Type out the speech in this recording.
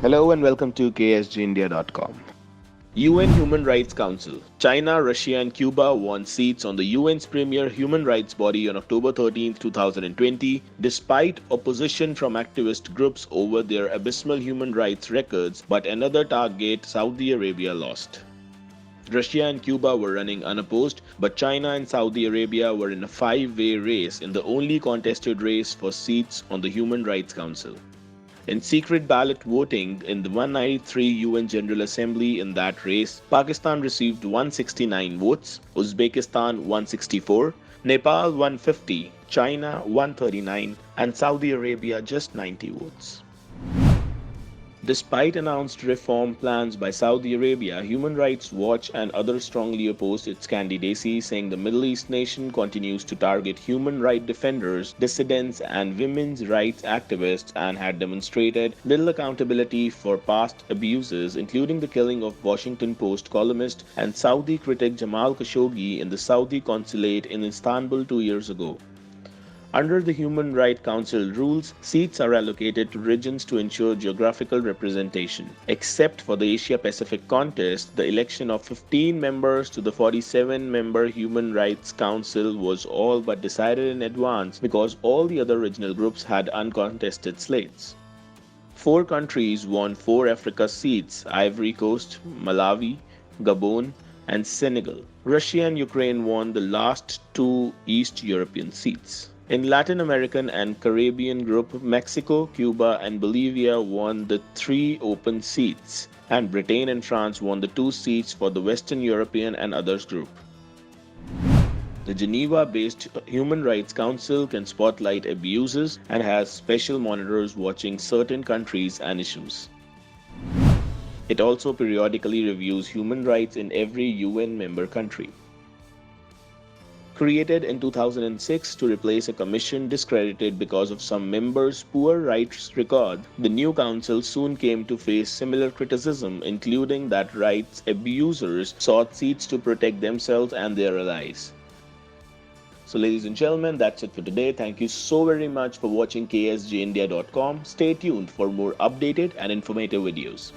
Hello and welcome to KSGindia.com. UN Human Rights Council. China, Russia, and Cuba won seats on the UN's premier human rights body on October 13, 2020, despite opposition from activist groups over their abysmal human rights records, but another target, Saudi Arabia, lost. Russia and Cuba were running unopposed, but China and Saudi Arabia were in a five-way race in the only contested race for seats on the Human Rights Council. In secret ballot voting in the 193 UN General Assembly in that race, Pakistan received 169 votes, Uzbekistan 164, Nepal 150, China 139, and Saudi Arabia just 90 votes. Despite announced reform plans by Saudi Arabia, Human Rights Watch and others strongly opposed its candidacy, saying the Middle East nation continues to target human rights defenders, dissidents, and women's rights activists and had demonstrated little accountability for past abuses, including the killing of Washington Post columnist and Saudi critic Jamal Khashoggi in the Saudi consulate in Istanbul 2 years ago. Under the Human Rights Council rules, seats are allocated to regions to ensure geographical representation. Except for the Asia-Pacific contest, the election of 15 members to the 47-member Human Rights Council was all but decided in advance because all the other regional groups had uncontested slates. 4 countries won 4 Africa seats: Ivory Coast, Malawi, Gabon, and Senegal. Russia and Ukraine won the last 2 East European seats. In Latin American and Caribbean group, Mexico, Cuba, and Bolivia won the 3 open seats, and Britain and France won the 2 seats for the Western European and others group. The Geneva-based Human Rights Council can spotlight abuses and has special monitors watching certain countries and issues. It also periodically reviews human rights in every UN member country. Created in 2006 to replace a commission discredited because of some members' poor rights record, the new council soon came to face similar criticism, including that rights abusers sought seats to protect themselves and their allies. So ladies and gentlemen, that's it for today. Thank you so very much for watching KSGindia.com. Stay tuned for more updated and informative videos.